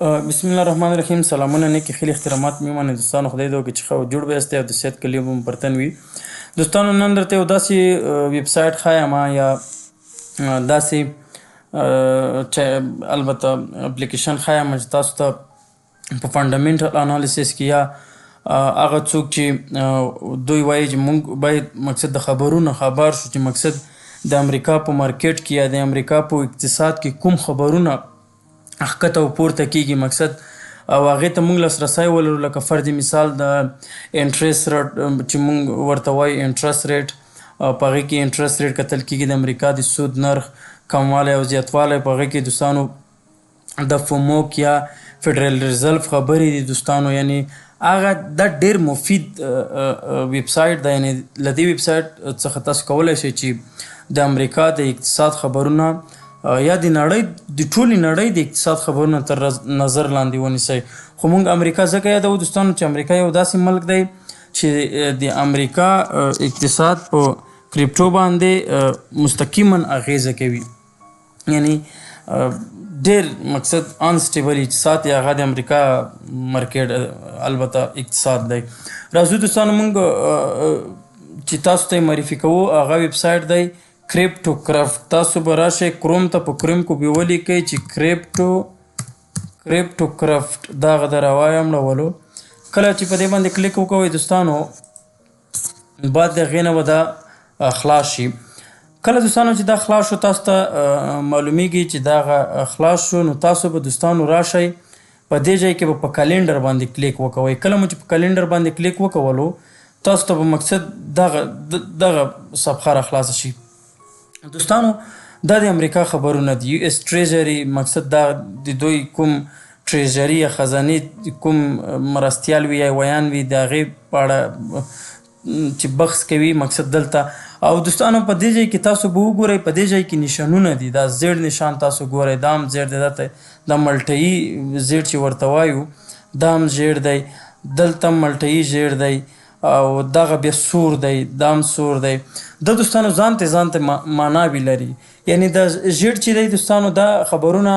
بسم الله الرحمن الرحیم. سلامونه، نیکې خیلی احترامات مې ومنئ دوستانو. خدای دې وکړي چې ښه او جوړ به یاستئ او د صحت کلي مو پر تن وي. دوستانو نن درته یو داسې ویب سایټ ښایم یا داسې البته اپلیکیشن ښایم چې تاسو ته په فنډامنټل انالیسس کې یا هغه څوک چې دوی وایي چې موږ باید مقصد د خبرونو خبر شو چې مقصد د امریکا په مارکیټ کې یا د امریکا په اقتصاد کې کوم خبرونه ښکته او پورته کیږي مقصد او هغې ته موږ لاسرسی ولرو. لکه فرض مثال د انټرست ریټ چې موږ ورته وایو انټرست ریټ، په هغې کې انټرست ریټ کتل کیږي د امریکا د سود نرخ کموالی او زیاتوالی. په هغې کې دوستانو د فوموک یا فیډرل ریزرو خبرې دي دوستانو، یعنی هغه دا ډېر مفید ویب سایټ ده. یعنی له دې ویب سایټ څخه تاسو کولی شئ چې د امریکا د اقتصاد خبرونه یا د نړۍ د ټولې نړۍ د اقتصاد خبرونه تر نظر لاندې ونیسئ. خو موږ امریکا ځکه یادوو دوستانو چې امریکا یو داسې ملک دی چې د امریکا اقتصاد په کرپټو باندې مستقیما اغیزه کوي. یعنی ډېر مقصد انسټیبل اقتصاد یا هغه د امریکا مارکیټ البته اقتصاد دی. راځو دوستانو موږ چې تاسو ته یې معرفي کوو هغه ویب سایټ دی کریپټو کرافټ. تاسو به راشئ کروم ته، په کروم کې به ولیکئ چې کریپټو کرافټ. دغه د راوایم راولو. کله چې په دې باندې کلیک وکوئ دوستانو بعد د هغې نه به دا خلاص شي. کله دوستانو چې دا خلاص شو تاسو ته معلومیږي چې دغه خلاص شو، نو تاسو به دوستانو راشئ په دې ځای کې به په کلنډر باندې کلیک وکوئ. کله مو چې په کلنډر باندې کلیک وکولو تاسو ته به مقصد دغه صفحه را خلاصه شي. دوستانو دا د امریکا خبرونه دي. یو اس ټریجري مقصد دا د دوی کوم ټریجري یا خزانې کوم مرستیال وي یا ویان وي د هغې په اړه چې بحث کوي مقصد دلته. او دوستانو په دې ځای کې تاسو به وګورئ، په دې ځای کې نشانونه دي. دا زیړ نشان تاسو ګورئ، دا هم زیړ دی، دا ملټهیي زیړ چې ورته وایو دا هم زیړ دی، دلته هم ملټهیي زیړ دی او دغه بیا سور دی، دا هم سور دی. دا دوستانو ځانته معناوې لري. یعنی دا ژیړ چې دی دوستانو دا خبرونه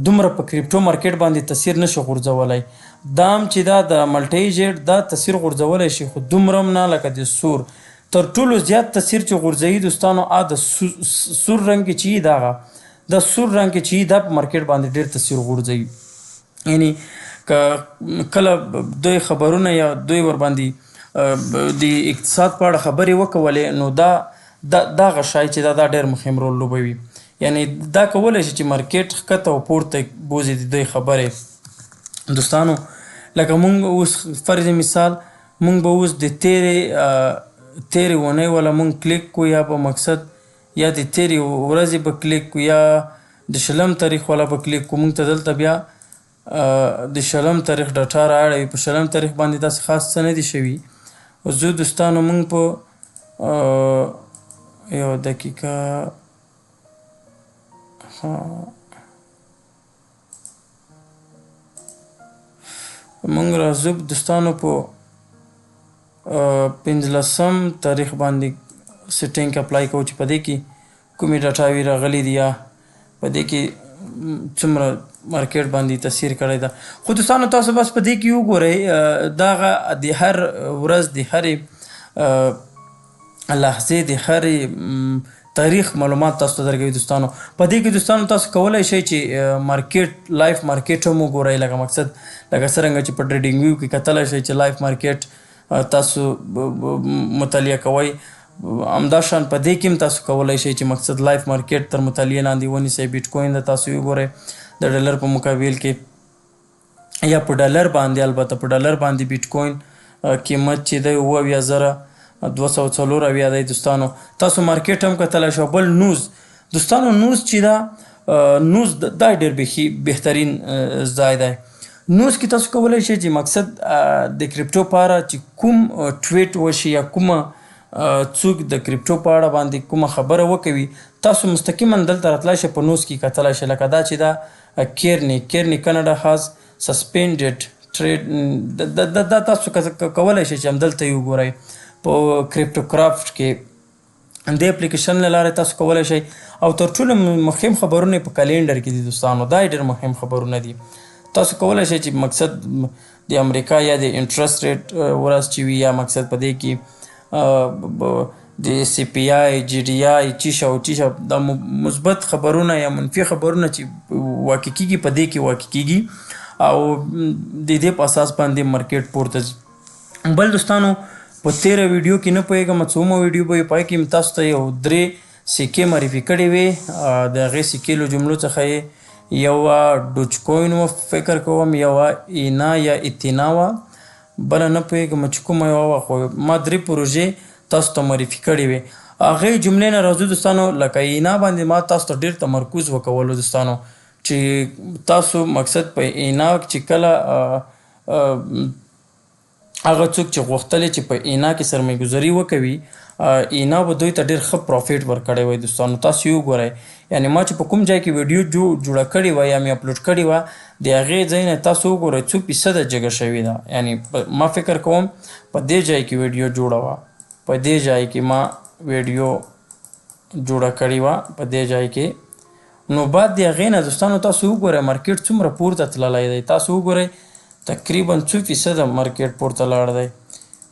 دومره په کرپټو مارکیټ باندې تاثیر نشي غورځولی. دا هم چې دا د ملټهیي ژیړ دا تاثیر غورځولی شي خو دومره هم نه لکه د سور. تر ټولو زیات تاثیر چې غورځوي دوستانو د سور رنګ کې چې دغه د سور رنګ کې چې دا په مارکیټ باندې ډېر تاثیر غورځوي. یعنی که کله دوی خبرونه یا دوی ورباندې د اقتصاد په اړه خبرې وکولې نو دغه شی چې دا ډېر مهم رول لوبوي. یعنی دا کولی شي چې مارکیټ ښکته او پورته بوځي د دوی خبرې. دوستانو لکه مونږ اوس فرض مثال مونږ به اوس د تیرې اونۍ والا مونږ کلیک کو یا په مقصد یا د تیرې ورځې به کلیک کو یا د شلم تاریخ والا به کلیک کو. مونږ ته دلته بیا د شلم تاریخ ډاټا رااړوي. په شلم تاریخ باندې داسې خاص څه نه دي شوي. زه دوستانو مونږ په یو دقیقه مونږ راځو دوستانو په 15 تاریخ باندې سیټینګ اپلای کوو چې په دې کې کومې ډاټاوې راغلي دي یا په دې کې څومره مارکیټ باندې تاثیر کړی ده. خو دوستانو تاسو بس په دې کې وګورئ دغه د هر ورځ د هرې لحظې د هرې تاریخ معلومات تاسو ته درکوي. دوستانو په دې کې دوستانو تاسو کولی شئ چې مارکیټ لایف مارکیټ هم وګورئ. لکه مقصد لکه څرنګه چې په ټریډینګ ویو کې کتلی شئ چې لایف مارکیټ تاسو مطالعه کوئ، همدا شان په دې کې هم تاسو کولی شئ چې مقصد لایف مارکیټ تر مطالعې لاندې ونیسئ. بیټ کوین د تاسو وګورئ د ډالر په مقابل کې یا په ډالر باندې، البته په ډالر باندې بیټ کوین قیمت چې دی 72,294 دی. دوستانو تاسو مارکیټ هم کتلی شو. بل نوز دوستانو نوز چې دا نوز دا ډېر بهترین ځای دی. نوز کې تاسو کولی شئ چې مقصد د کرپټو په اړه چې کوم ټویټ وشي یا کومه څوک د کرپټو په اړه باندې کومه خبره وکوي تاسو مستقیما دلته راتلی شئ په نوز کې کتلی شئ. لکه دا چې دا کیرني کینیډا هاز سسپینډډ ټریډ دا تاسو کولی شئ چې همدلته یې وګورئ. په کریپټو کرافټ کې د اپلیکیشن له لارې تاسو کولی شئ او تر ټولو مهم خبرونه په کلینډر کې دي دوستانو. دا ډېر مهم خبرونه دي. تاسو کولی شئ چې مقصد د امریکا یا د انټرست ریټ ورځ چې وي یا مقصد په دې کې د سی پی آی جی ډي آی چیشه او چیشه دا مثبت خبرونه یا منفي خبرونه چې واقع کېږي په دې کې واقع کېږي او د دې په اساس باندې مارکیټ پورته ځي. بل دوستانو په تیره ویډیو کې نه پوهېږم څومره ویډیو به وي پای کې مې تاسو ته یو 3 سکې معرفي کړې وې. د هغې سکې له جملو څخه یې یوه ډوج کوین و فکر کوم، یوه اینا یا اتینا وه، بله نه پوهېږم چې کومه یوه وه، خو ما 3 پروژې تاسو ته معرفي کړې وې. هغې جملې نه راځو دوستانو. لکه اینا باندې ما تاسو ته ډېر تمرکز وکولو دوستانو چې تاسو مقصد په اینا چې کله هغه څوک چې غوښتل چې په اینا کې سرمایه ګذاري وکوي اینا به دوی ته ډېر ښه پروفیټ ورکړی وای دوستانو. تاسو یې وګورئ، یعنې ما چې په کوم ځای کې ویډیو جوړه کړې وه یا مې اپلوډ کړې وه د هغې ځای نه تاسو وګورئ 2% جګه شوې ده. یعنې ما فکر کوم په دې ځای کې ویډیو جوړه وه، په دې ځای کې ما ویډیو جوړه کړې وه په دې ځای کې. نو بعد د هغې نه دوستانو تاسو وګورئ مارکیټ څومره پورته تللی دی. تاسو وګورئ تقریبا 2% مارکیټ پورته لاړ دی.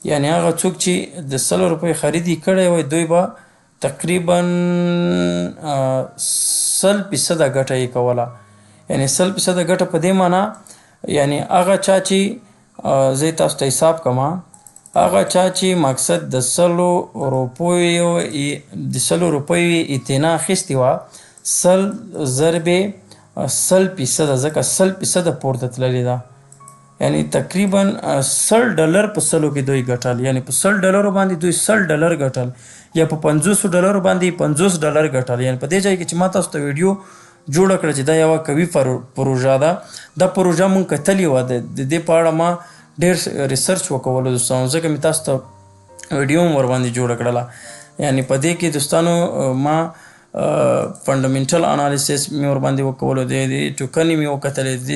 یعنې هغه څوک چې د 100 روپۍ خرید یې کړی وای دوی به تقریبا 100% ګټه یې کوله. یعنې 100% ګټه په دې معنا یعنې هغه چا چې زه تاسو ته حساب کومه، هغه چا چې مقصد د 100 روپیو اتینا اخیستې وه 100 ضربې 100%، ځکه 100% پورته تللې ده. یعنی تقریبا $100 په 100 کې دوی ګټل، یعنی په $100 باندې دوی $100 ګټل یا په $500 باندې $50 ګټل. یعنی په دې ځای کې چې ما تاسو ته ویډیو جوړه کړه چې دا یوه قوي پروژه ده. دا پروژه مونږ کتلې وه، د دې په اړه ما ډېر ریسرچ وکولو دوستانو، ځکه مې تاسو ته ویډیو هم ورباندې جوړه کړله. یعنی په دې کې دوستانو ما فنډامنټل انالیسس مې ورباندې وکولو، د ټوکنې مې وکتلې، د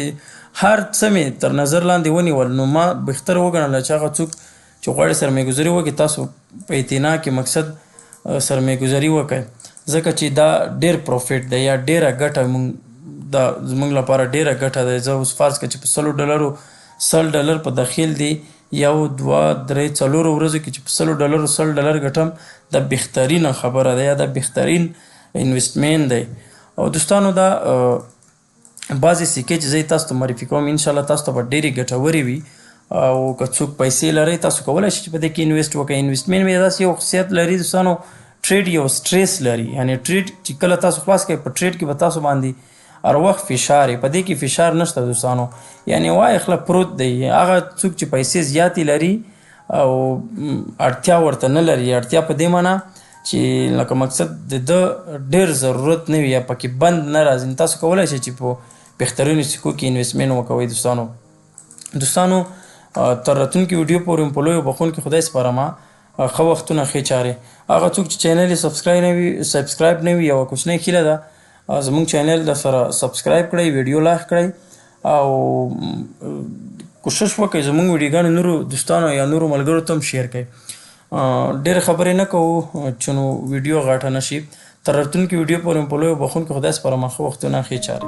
هر څه مې تر نظر لاندې ونیول. نو ما بهتر وګڼله چې هغه څوک چې غواړي سرمایه ګذاري وکړي تاسو په اتینا کې مقصد سرمایه ګذاري وکړئ، ځکه چې دا ډېر پروفیټ دی یا ډېره ګټه دا زموږ لپاره ډېره ګټه ده. زه اوس فرض کړه چې په $100 په داخل دی 1 2 3 4 ورځو کې چې په $100 ګټم، دا بهترینه خبره ده یا دا بهترین انویسټمنټ دی. او دوستانو دا بعضې سکې چې زه تاسو ته معرفي کوم انشاءالله تاسو ته به ډېرې ګټورې وي. او که څوک پیسې لرئ تاسو کولی شئ چې په دې کې انویسټ وکړئ. انویسټمنټ مې داسې یو خصوصیت لري دوستانو، ټریډ یو سټریس لري. یعنې ټریډ چې کله تاسو خلاص کړئ په ټریډ کې به تاسو باندې هر وخت فشار یې، په دې کې فشار نشته دوستانو. یعنې وایي خله پروت دی. هغه څوک چې پیسې زیاتې لري او اړتیا ورته نه لري، اړتیا په دې معنا چې لکه مقصد د ده ډېر ضرورت نه وي یا پکې بند نه راځي، تاسو کولی شئ چې په بهترینو سکو کې انویسټمنټ وکوئ دوستانو. تر راتلونکي ویډیو پورې په لویو بخښونکي خدای سپارم. ښه وختونه ښې چارې. هغه څوک چې چینل یې سبسکرایب نه وي یوه کوچنۍ هیله ده زموږ چینل د سره سبسکرایب کړئ، ویډیو لایک کړئ او کوشش وکړئ زموږ ویډیوګانې نورو دوستانو یا نورو ملګرو ته هم شیر کړئ. ډېرې خبرې نه کوو چې نو ویډیو غاټه نه شي. تر راتلونکي ویډیو پورې په لویو بخښونکي خدای سپارم. ښه وختونه ښې چارې.